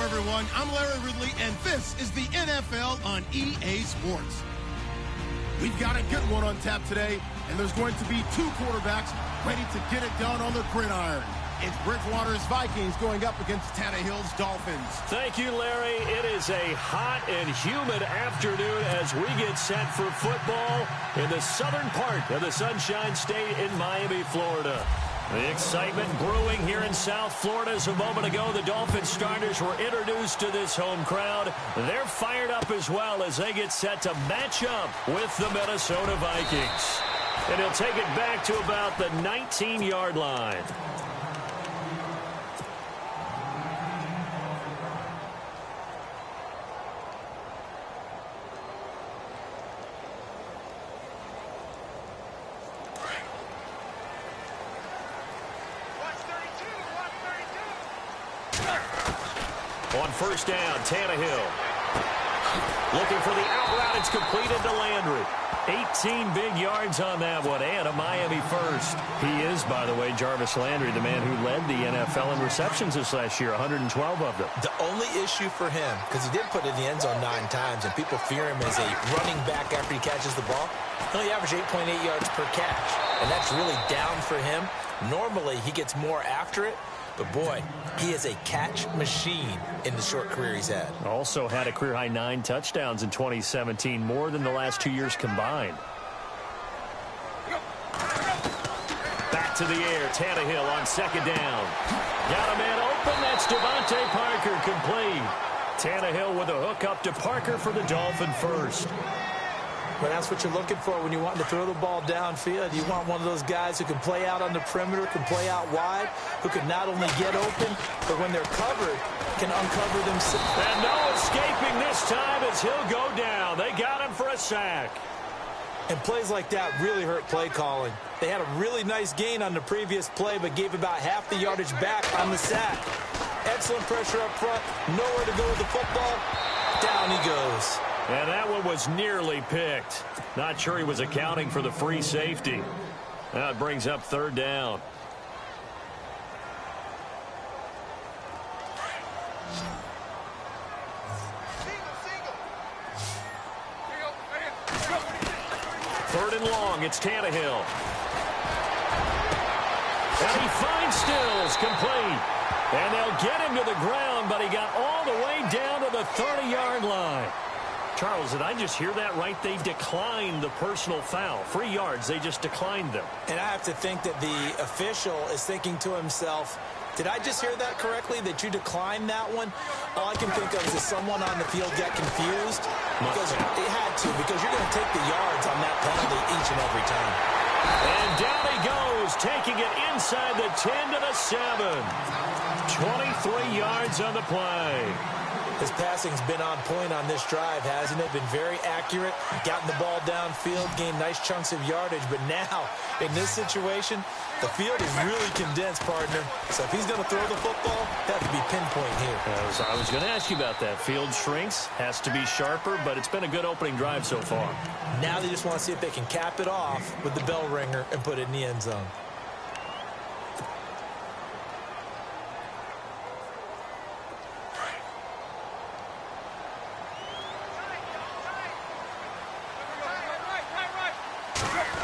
everyone. I'm Larry Ridley, and this is the NFL on EA Sports. We've got a good one on tap today, and there's going to be two quarterbacks ready to get it done on the gridiron. It's Bridgewater's Vikings going up against Tannehill's Dolphins. Thank you, Larry. It is a hot and humid afternoon as we get set for football in the southern part of the Sunshine State in Miami, Florida. The excitement brewing here in South Florida. As a moment ago, the Dolphins starters were introduced to this home crowd. They're fired up as well as they get set to match up with the Minnesota Vikings. And he'll take it back to about the 19-yard line. On first down, Tannehill. Looking for the out route. It's completed to Landry. 18 big yards on that one, and a Miami first. He is, by the way, Jarvis Landry, the man who led the NFL in receptions this last year, 112 of them. The only issue for him, because he did put it in the end zone 9 times, and people fear him as a running back after he catches the ball, he only averaged 8.8 yards per catch, and that's really down for him. Normally, he gets more after it. But, boy, he is a catch machine in the short career he's had. Also had a career-high 9 touchdowns in 2017, more than the last 2 years combined. Back to the air, Tannehill on second down. Got a man open, that's Devontae Parker, complete. Tannehill with a hook up to Parker for the Dolphin first. Well, that's what you're looking for when you want to throw the ball downfield. You want one of those guys who can play out on the perimeter, can play out wide, who can not only get open, but when they're covered, can uncover themselves. And no escaping this time as he'll go down. They got him for a sack. And plays like that really hurt play calling. They had a really nice gain on the previous play, but gave about half the yardage back on the sack. Excellent pressure up front, nowhere to go with the football. Down he goes. And that one was nearly picked. Not sure he was accounting for the free safety. Now it brings up third down. Third and long, it's Tannehill. And he finds Stills, complete. And they'll get him to the ground, but he got all the way down to the 30-yard line. Charles, did I just hear that right? They declined the personal foul. 3 yards, they just declined them. And I have to think that the official is thinking to himself, did I just hear that correctly, that you declined that one? All I can think of is that someone on the field got confused. Because it had to, because you're going to take the yards on that penalty each and every time. And down he goes, taking it inside the 10 to the 7. 23 yards on the play. His passing's been on point on this drive, hasn't it? Been very accurate, gotten the ball downfield, gained nice chunks of yardage. But now, in this situation, the field is really condensed, partner. So if he's going to throw the football, that would be pinpoint here. I was going to ask you about that. Field shrinks, has to be sharper, but it's been a good opening drive so far. Now they just want to see if they can cap it off with the bell ringer and put it in the end zone.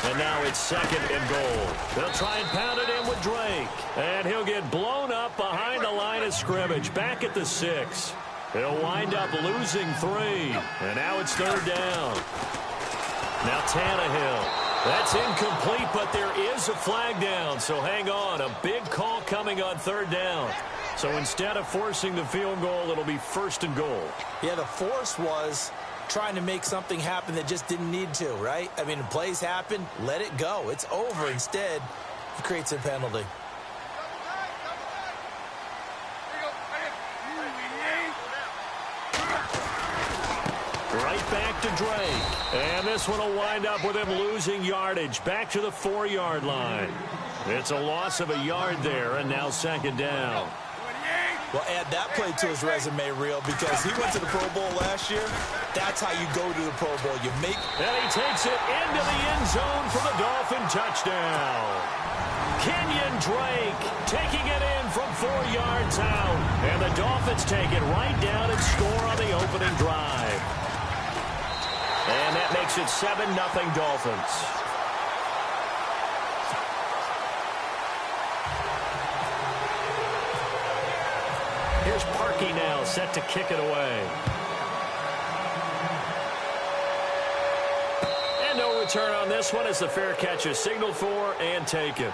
And now it's second and goal. They'll try and pound it in with Drake. And he'll get blown up behind the line of scrimmage. Back at the 6. He'll wind up losing 3. And now it's third down. Now Tannehill. That's incomplete, but there is a flag down. So hang on. A big call coming on third down. So instead of forcing the field goal, it'll be first and goal. Yeah, the force was trying to make something happen that just didn't need to, right? I mean, the plays happen, let it go. It's over. Instead, it creates a penalty. Right back to Drake. And this one will wind up with him losing yardage. Back to the 4-yard line. It's a loss of a yard there, and now second down. Well, add that play to his resume reel because he went to the Pro Bowl last year. That's how you go to the Pro Bowl. And he takes it into the end zone for the Dolphin touchdown. Kenyon Drake taking it in from 4 yards out. And the Dolphins take it right down and score on the opening drive. And that makes it 7-0 Dolphins. Here's Parkey now, set to kick it away. And no return on this one as the fair catch is signaled for and taken.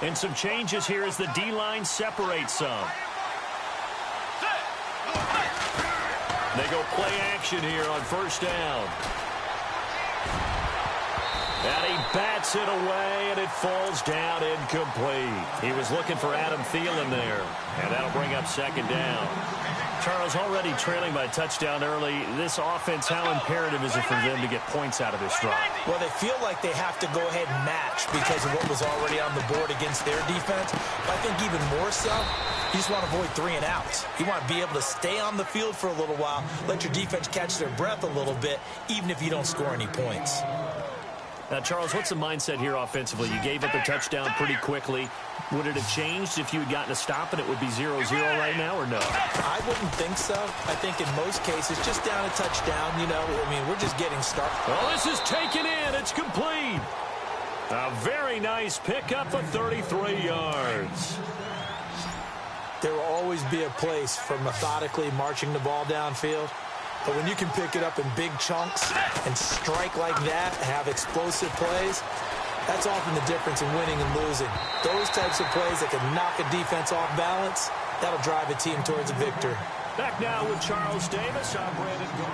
And some changes here as the D-line separates some. They go play action here on first down. And he bats it away, and it falls down incomplete. He was looking for Adam Thielen there, and that'll bring up second down. Charles, already trailing by a touchdown early. This offense, how imperative is it for them to get points out of this drive? Well, they feel like they have to go ahead and match because of what was already on the board against their defense. But I think even more so, you just want to avoid 3 and outs. You want to be able to stay on the field for a little while, let your defense catch their breath a little bit, even if you don't score any points. Now, Charles, what's the mindset here offensively? You gave up a touchdown pretty quickly. Would it have changed if you had gotten a stop and it would be 0-0 right now, or no? I wouldn't think so. I think in most cases, just down a touchdown, you know, I mean, we're just getting started. Well, this is taken in. It's complete. A very nice pickup of 33 yards. There will always be a place for methodically marching the ball downfield. But when you can pick it up in big chunks and strike like that, have explosive plays, that's often the difference in winning and losing. Those types of plays that can knock a defense off balance, that'll drive a team towards a victory. Back now with Charles Davis. I'm Brandon Gould.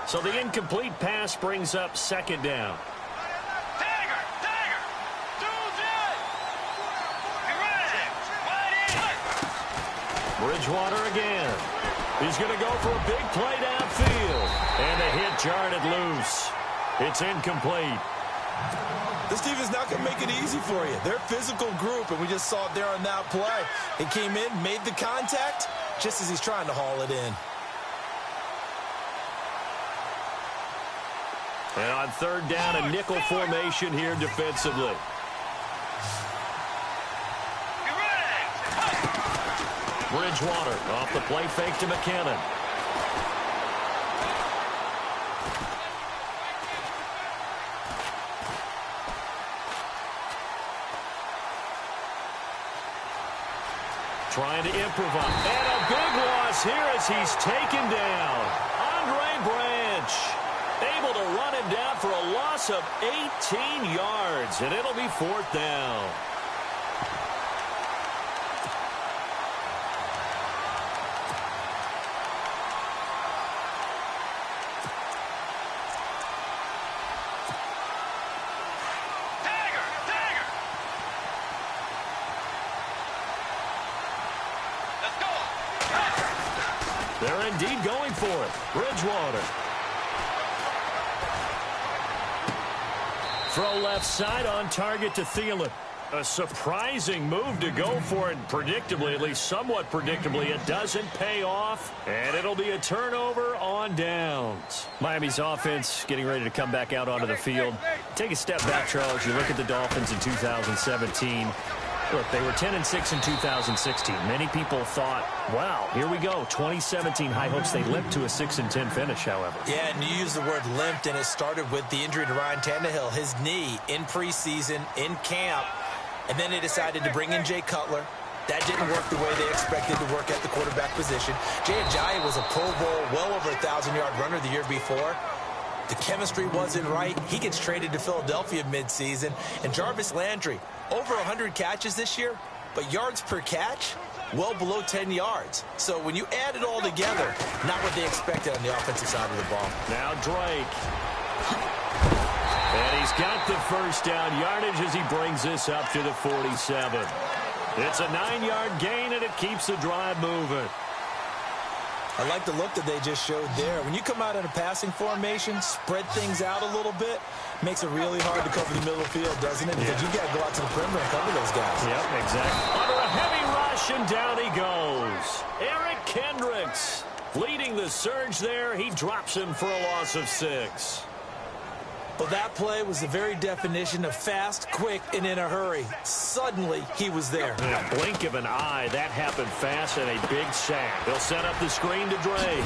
So the incomplete pass brings up second down. Bridgewater again. He's going to go for a big play downfield. And the hit jarred it loose. It's incomplete. This defense not going to make it easy for you. They're a physical group, and we just saw it there on that play. He came in, made the contact, just as he's trying to haul it in. And on third down, a nickel formation here defensively. Bridgewater off the play fake to McKinnon. Trying to improvise. And a big loss here as he's taken down. Andre Branch able to run him down for a loss of 18 yards. And it'll be fourth down. They're indeed going for it. Bridgewater. Throw left side on target to Thielen. A surprising move to go for it. Predictably, at least somewhat predictably, it doesn't pay off. And it'll be a turnover on downs. Miami's offense getting ready to come back out onto the field. Take a step back, Charles. You look at the Dolphins in 2017. Look, they were 10-6 in 2016. Many people thought, wow, here we go. 2017 high hopes. They limped to a 6-10 finish, however. Yeah, and you use the word limped, and it started with the injury to Ryan Tannehill. His knee in preseason, in camp, and then they decided to bring in Jay Cutler. That didn't work the way they expected to work at the quarterback position. Jay Ajayi was a Pro Bowl, well over 1,000-yard runner the year before. The chemistry wasn't right. He gets traded to Philadelphia midseason. And Jarvis Landry, over 100 catches this year, but yards per catch, well below 10 yards. So when you add it all together, not what they expected on the offensive side of the ball. Now Drake. And he's got the first down yardage as he brings this up to the 47. It's a 9-yard gain, and it keeps the drive moving. I like the look that they just showed there. When you come out in a passing formation, spread things out a little bit, makes it really hard to cover the middle of the field, doesn't it? Because you got to go out to the perimeter and cover those guys. Yep, exactly. Under a heavy rush, and down he goes. Eric Kendricks leading the surge there. He drops him for a loss of 6. Well, that play was the very definition of fast, quick, and in a hurry. Suddenly, he was there. In a blink of an eye, that happened fast, and a big sack. They'll set up the screen to Drake.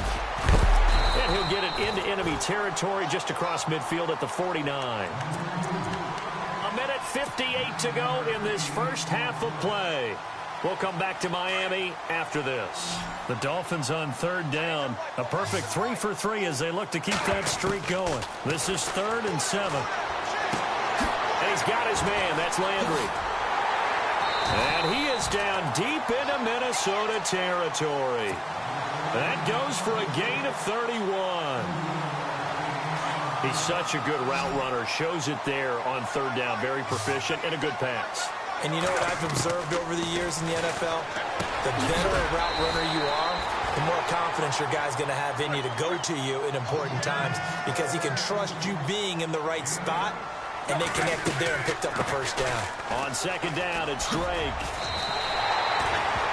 And he'll get it into enemy territory just across midfield at the 49. A minute 58 to go in this first half of play. We'll come back to Miami after this. The Dolphins on third down. A perfect 3 for 3 as they look to keep that streak going. This is 3rd and 7. And he's got his man. That's Landry. And he is down deep into Minnesota territory. That goes for a gain of 31. He's such a good route runner. Shows it there on third down. Very proficient and a good pass. And you know what I've observed over the years in the NFL? The better a route runner you are, the more confidence your guy's going to have in you to go to you in important times because he can trust you being in the right spot, and they connected there and picked up the first down. On second down, it's Drake.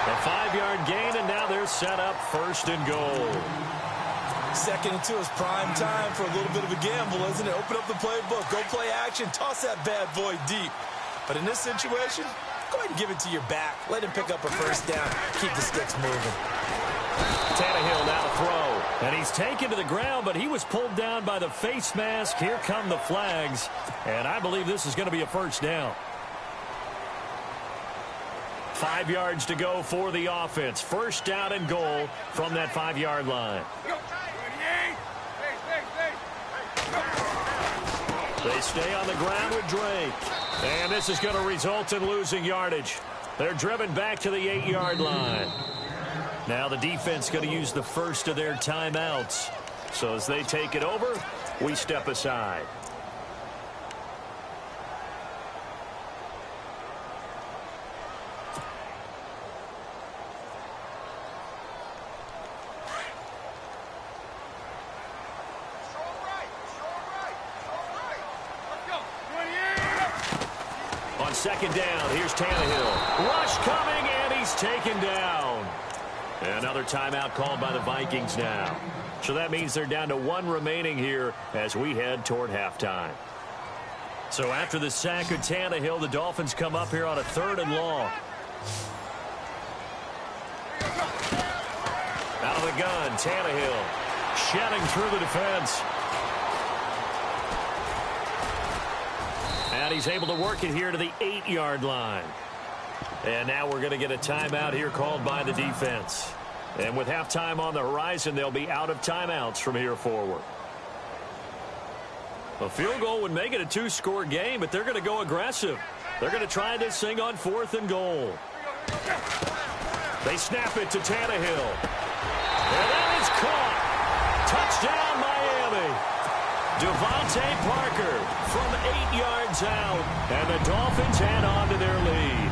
A 5-yard gain, and now they're set up 1st and goal. 2nd and 2 is prime time for a little bit of a gamble, isn't it? Open up the playbook, go play action, toss that bad boy deep. But in this situation, go ahead and give it to your back. Let him pick up a first down. Keep the sticks moving. Tannehill now to throw. And he's taken to the ground, but he was pulled down by the face mask. Here come the flags. And I believe this is going to be a first down. 5 yards to go for the offense. First down and goal from that 5-yard line. They stay on the ground with Drake. And this is going to result in losing yardage. They're driven back to the 8-yard line. Now the defense going to use the first of their timeouts. So as they take it over, we step aside. On second down, here's Tannehill. Rush coming, and he's taken down. Another timeout called by the Vikings now. So that means they're down to 1 remaining here as we head toward halftime. So after the sack of Tannehill, the Dolphins come up here on a 3rd and long. Out of the gun, Tannehill shedding through the defense. And he's able to work it here to the 8-yard line. And now we're going to get a timeout here called by the defense. And with halftime on the horizon, they'll be out of timeouts from here forward. A field goal would make it a 2-score game, but they're going to go aggressive. They're going to try this thing on 4th and goal. They snap it to Tannehill. And that is caught. Touchdown, Miami. Devontae Parker from 8 yards out, and the Dolphins add on to their lead.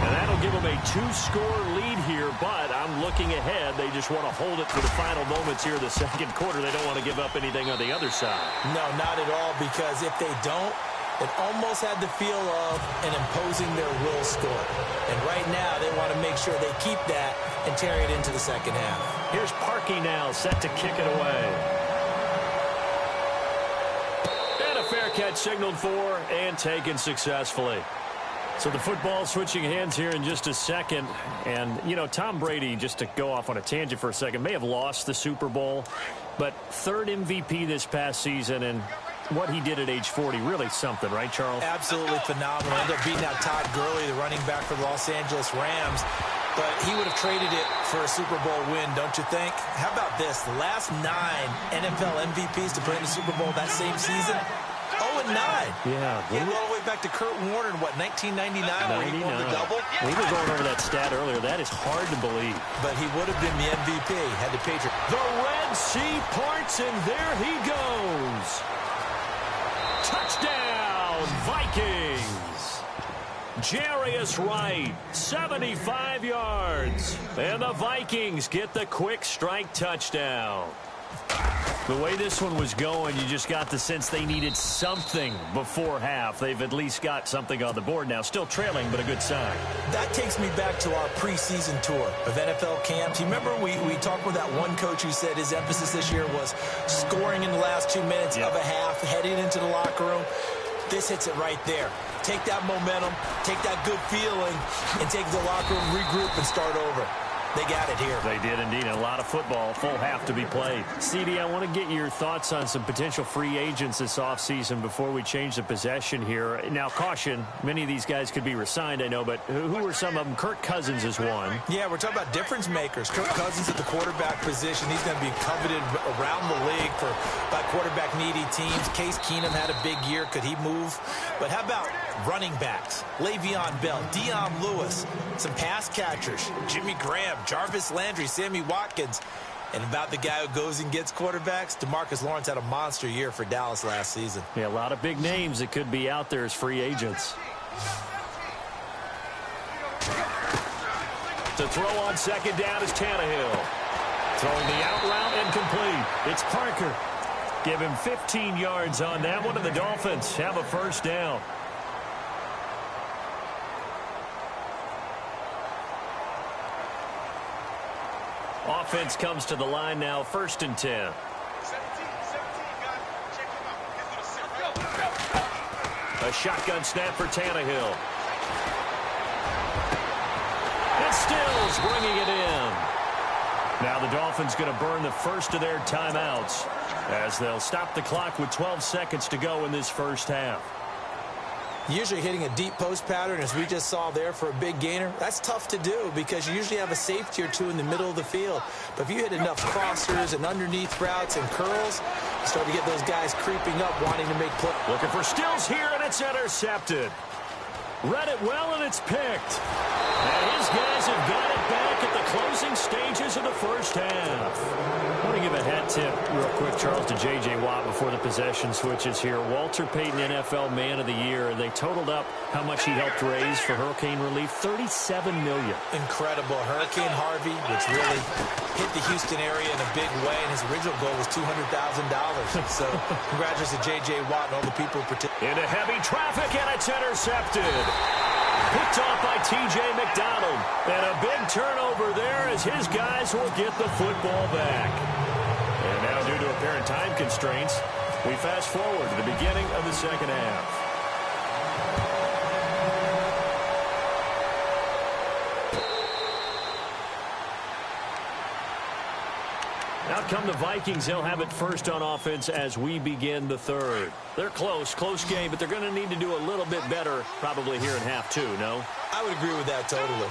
And that'll give them a 2-score lead here, but I'm looking ahead. They just want to hold it for the final moments here in the second quarter. They don't want to give up anything on the other side. No, not at all, because if they don't, it almost had the feel of an imposing their will score. And right now, they want to make sure they keep that and carry it into the second half. Here's Parkey now, set to kick it away. And a fair catch signaled for and taken successfully. So the football switching hands here in just a second. And, you know, Tom Brady, just to go off on a tangent for a second, may have lost the Super Bowl, but 3rd MVP this past season, and what he did at age 40, really something, right, Charles? Absolutely phenomenal. Ended up beating out Todd Gurley, the running back for the Los Angeles Rams. But he would have traded it for a Super Bowl win, don't you think? How about this? The last 9 NFL MVPs to play in the Super Bowl that same season, 0-9. Yeah. He went all the way back to Kurt Warner in, what, 1999, where he won the double? We were going over that stat earlier. That is hard to believe. But he would have been the MVP had the Patriots. The Red Sea parts, and there he goes. Touchdown, Vikings. Jarius Wright, 75 yards. And the Vikings get the quick strike touchdown. The way this one was going, you just got the sense they needed something before half. They've at least got something on the board now. Still trailing, but a good sign. That takes me back to our preseason tour of NFL camps. You remember we talked with that one coach who said his emphasis this year was scoring in the last 2 minutes of a half, heading into the locker room. This hits it right there. Take that momentum, take that good feeling, and take the locker room, regroup, and start over. They got it here. They did indeed. A lot of football, full half to be played. CD, I want to get your thoughts on some potential free agents this offseason before we change the possession here. Now, caution, many of these guys could be re-signed, I know, but who are some of them? Kirk Cousins is one. Yeah, we're talking about difference makers. Kirk Cousins at the quarterback position. He's going to be coveted around the league by quarterback-needy teams. Case Keenum had a big year. Could he move? But how about running backs? Le'Veon Bell, Dion Lewis, some pass catchers, Jimmy Graham, Jarvis Landry, Sammy Watkins. And about the guy who goes and gets quarterbacks, DeMarcus Lawrence had a monster year for Dallas last season. Yeah, a lot of big names that could be out there as free agents. To throw on second down is Tannehill. Throwing the out route incomplete. It's Parker. Give him 15 yards on that one, and the Dolphins have a first down. Offense comes to the line now, 1st and 10. A shotgun snap for Tannehill. And Stills bringing it in. Now the Dolphins going to burn the first of their timeouts as they'll stop the clock with 12 seconds to go in this first half. Usually hitting a deep post pattern, as we just saw there, for a big gainer, that's tough to do because you usually have a safety or two in the middle of the field. But if you hit enough crossers and underneath routes and curls, you start to get those guys creeping up, wanting to make plays. Looking for Stills here, and it's intercepted. Read it well, and it's picked. And his guys have got it back at the closing stages of the first half. I want to give a hat tip real quick, Charles, to J.J. Watt before the possession switches here. Walter Payton, NFL Man of the Year. They totaled up how much he helped raise for hurricane relief, $37 million. Incredible. Hurricane Harvey, which really hit the Houston area in a big way, and his original goal was $200,000. So congratulations to J.J. Watt and all the people who participated. Into heavy traffic, and it's intercepted. Picked off by T.J. McDonald. And a big turnover there as his guys will get the football back. And now, due to apparent time constraints, we fast forward to the beginning of the second half. Out come the Vikings. They'll have it first on offense as we begin the third. They're close game, but they're going to need to do a little bit better probably here in half two, no? I would agree with that totally.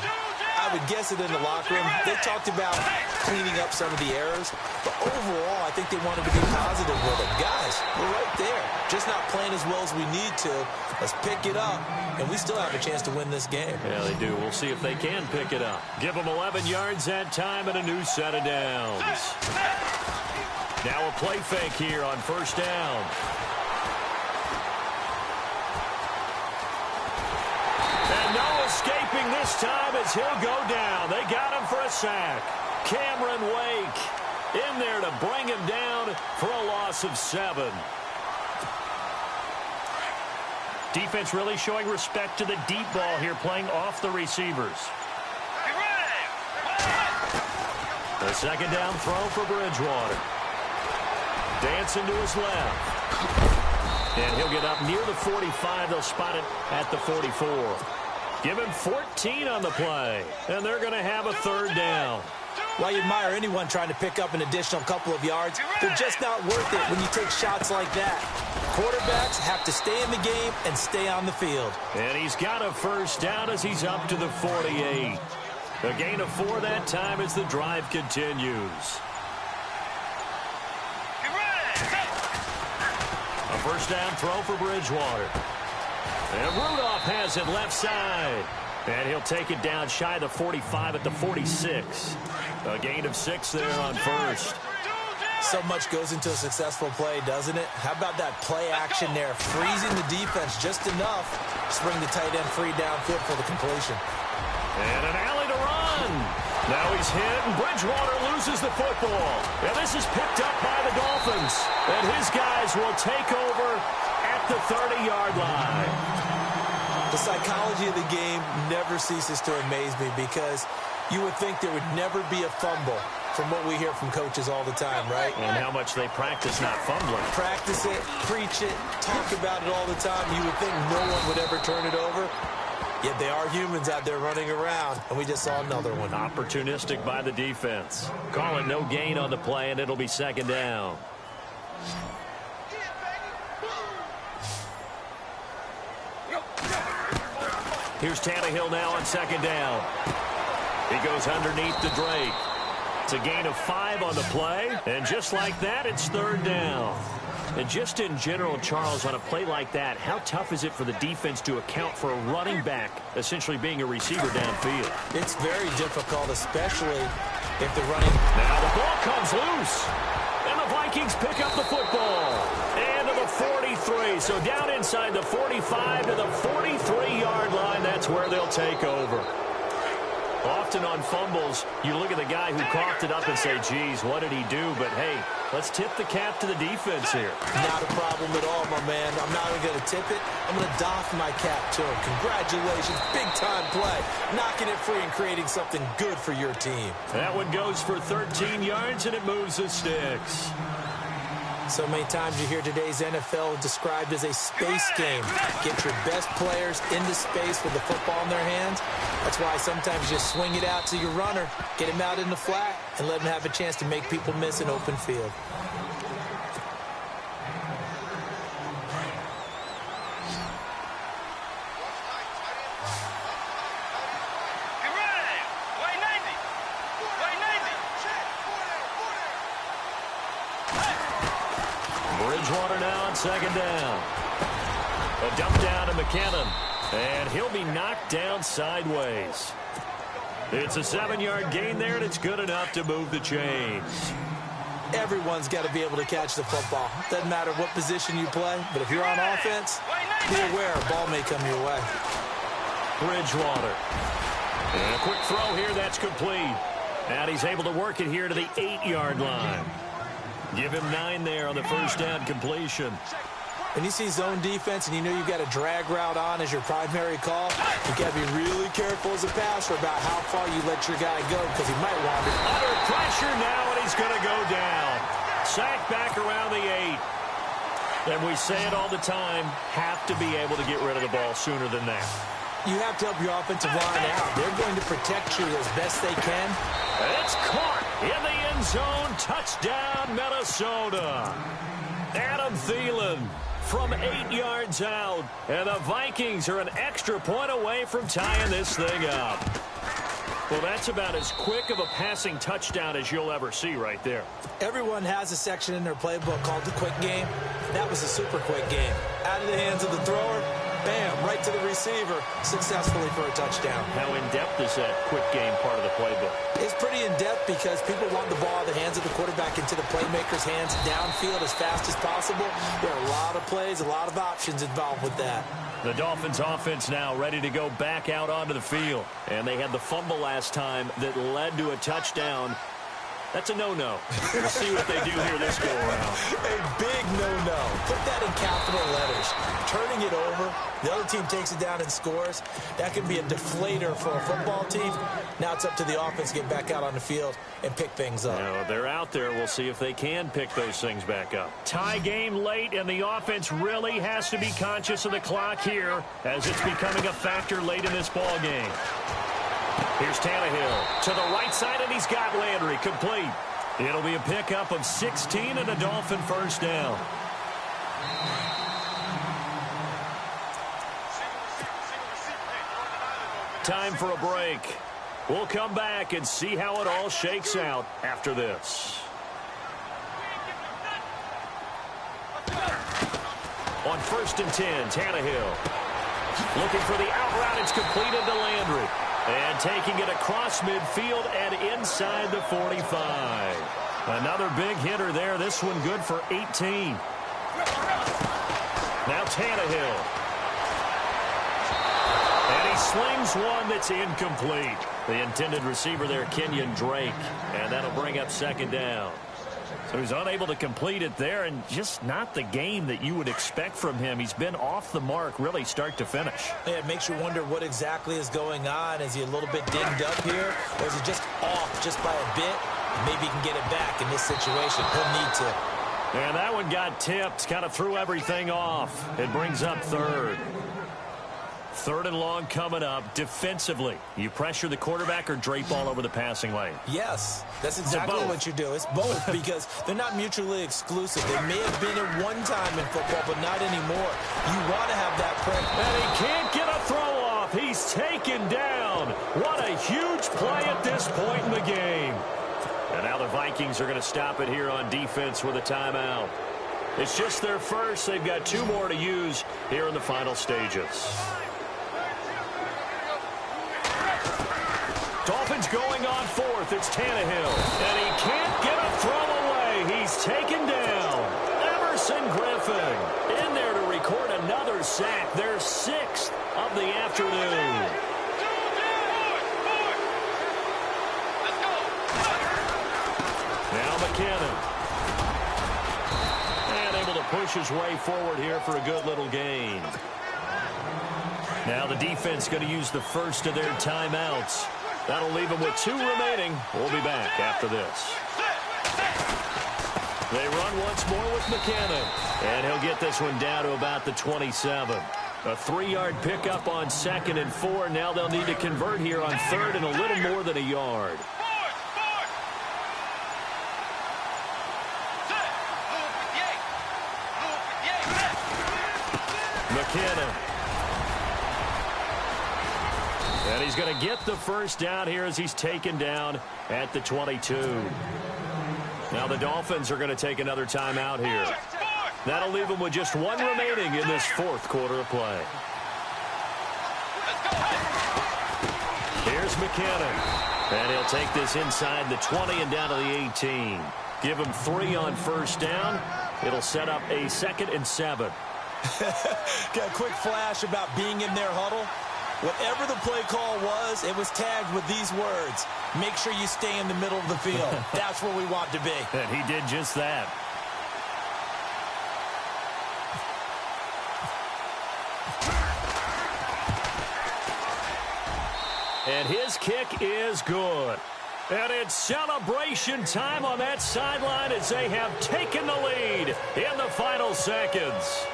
I would guess it in the locker room. They talked about cleaning up some of the errors, but overall, I think they wanted to be positive with it. Guys, we're right there. Just not playing as well as we need to. Let's pick it up, and we still have a chance to win this game. Yeah, they do. We'll see if they can pick it up. Give them 11 yards that time and a new set of downs. Now a play fake here on first down. And no escaping this time as he'll go down. They got him for a sack. Cameron Wake in there to bring him down for a loss of 7. Defense really showing respect to the deep ball here, playing off the receivers. The second down throw for Bridgewater. Dancing to his left. And he'll get up near the 45. They'll spot it at the 44. Give him 14 on the play. And they're going to have a third down. Well, you admire anyone trying to pick up an additional couple of yards. They're just not worth it when you take shots like that. Quarterbacks have to stay in the game and stay on the field. And he's got a first down as he's up to the 48. A gain of 4 that time as the drive continues. A first down throw for Bridgewater. And Rudolph has it left side. And he'll take it down shy of the 45 at the 46. A gain of 6 there on first. So much goes into a successful play, doesn't it? How about that play action there, freezing the defense just enough to bring the tight end free downfield for the completion. And an alley to run. Now he's hit, and Bridgewater loses the football. And this is picked up by the Dolphins. And his guys will take over at the 30-yard line. The psychology of the game never ceases to amaze me because you would think there would never be a fumble from what we hear from coaches all the time, right? And how much they practice not fumbling. Practice it, preach it, talk about it all the time. You would think no one would ever turn it over. Yet they are humans out there running around, and we just saw another one. Opportunistic by the defense. Call it no gain on the play, and it'll be second down. Here's Tannehill now on second down. He goes underneath to Drake. It's a gain of 5 on the play, and just like that, it's third down. And just in general, Charles, on a play like that, how tough is it for the defense to account for a running back essentially being a receiver downfield? It's very difficult, especially if the running... Now the ball comes loose, and the Vikings pick up the football. And to the 43, so down inside the 45 to the 43-yard line, that's where they'll take over. Often on fumbles, you look at the guy who coughed it up and say, geez, what did he do? But, hey, let's tip the cap to the defense here. Not a problem at all, my man. I'm not even going to tip it. I'm going to doff my cap to him. Congratulations. Big-time play. Knocking it free and creating something good for your team. That one goes for 13 yards, and it moves the sticks. So many times you hear today's NFL described as a space game. Get your best players into space with the football in their hands. That's why sometimes you just swing it out to your runner, get him out in the flat, and let him have a chance to make people miss an open field. Bridgewater now on second down. A dump down to McKinnon, and he'll be knocked down sideways. It's a 7-yard gain there, and it's good enough to move the chains. Everyone's got to be able to catch the football. Doesn't matter what position you play, but if you're on offense, be aware a ball may come your way. Bridgewater. And a quick throw here, that's complete. And he's able to work it here to the 8-yard line. Give him 9 there on the first down completion. When you see zone defense and you know you've got a drag route on as your primary call, you've got to be really careful as a passer about how far you let your guy go because he might wander. Under pressure now, and he's going to go down. Sacked back around the 8. And we say it all the time, have to be able to get rid of the ball sooner than that. You have to help your offensive line out. They're going to protect you as best they can. And it's caught in the end zone. Touchdown, Minnesota. Adam Thielen from 8 yards out. And the Vikings are an extra point away from tying this thing up. Well, that's about as quick of a passing touchdown as you'll ever see right there. Everyone has a section in their playbook called the quick game. That was a super quick game. Out of the hands of the thrower, bam, right to the receiver, successfully for a touchdown. How in-depth is that quick game part of the playbook? It's pretty in-depth because people want the ball out of the hands of the quarterback into the playmaker's hands downfield as fast as possible. There are a lot of plays, a lot of options involved with that. The Dolphins offense now ready to go back out onto the field. And they had the fumble last time that led to a touchdown. That's a no-no. We'll see what they do here this go-around. A big no-no. Put that in capital letters. Turning it over, the other team takes it down and scores. That can be a deflator for a football team. Now it's up to the offense to get back out on the field and pick things up. Now, they're out there. We'll see if they can pick those things back up. Tie game late, and the offense really has to be conscious of the clock here as it's becoming a factor late in this ball game. Here's Tannehill to the right side, and he's got Landry complete. It'll be a pickup of 16 and a Dolphin first down. Time for a break. We'll come back and see how it all shakes out after this. On 1st and 10, Tannehill. Looking for the out route. It's completed to Landry. And taking it across midfield and inside the 45. Another big hitter there. This one good for 18. Now Tannehill. And he slings one that's incomplete. The intended receiver there, Kenyon Drake. And that'll bring up second down. So he's unable to complete it there, and just not the game that you would expect from him. He's been off the mark really start to finish. Yeah, it makes you wonder what exactly is going on. Is he a little bit dinged up here, or is he just off just by a bit? Maybe he can get it back in this situation. He'll need to. And that one got tipped, kind of threw everything off. It brings up third. Third and long coming up. Defensively, you pressure the quarterback or drape all over the passing lane? Yes, that's exactly what you do. It's both because they're not mutually exclusive. They may have been at one time in football, but not anymore. You want to have that pressure. And he can't get a throw off. He's taken down. What a huge play at this point in the game. And now the Vikings are going to stop it here on defense with a timeout. It's just their first. They've got 2 more to use here in the final stages. Dolphins going on fourth. It's Tannehill. And he can't get a throw away. He's taken down. Emerson Griffin in there to record another sack. Their 6th of the afternoon. Now McKinnon. And able to push his way forward here for a good little gain. Now the defense going to use the first of their timeouts. That'll leave them with 2 remaining. We'll be back after this. They run once more with McKinnon. And he'll get this one down to about the 27. A 3-yard pickup on 2nd and 4. Now they'll need to convert here on 3rd and a little more than a yard. McKinnon. And he's going to get the first down here as he's taken down at the 22. Now the Dolphins are going to take another timeout here. That'll leave them with just 1 remaining in this 4th quarter of play. Here's McKinnon. And he'll take this inside the 20 and down to the 18. Give him 3 on first down. It'll set up a 2nd and 7. Got a quick flash about being in their huddle. Whatever the play call was, it was tagged with these words. Make sure you stay in the middle of the field. That's where we want to be. And he did just that. And his kick is good. And it's celebration time on that sideline as they have taken the lead in the final seconds.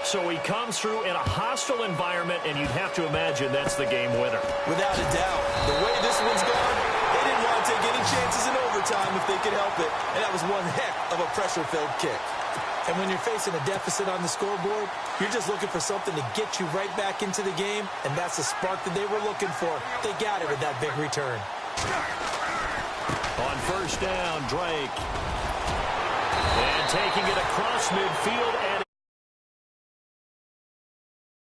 So he comes through in a hostile environment, and you'd have to imagine that's the game winner. Without a doubt. The way this one's gone, they didn't want to take any chances in overtime if they could help it. And that was one heck of a pressure-filled kick. And when you're facing a deficit on the scoreboard, you're just looking for something to get you right back into the game, and that's the spark that they were looking for. They got it with that big return. On first down, Drake. And taking it across midfield and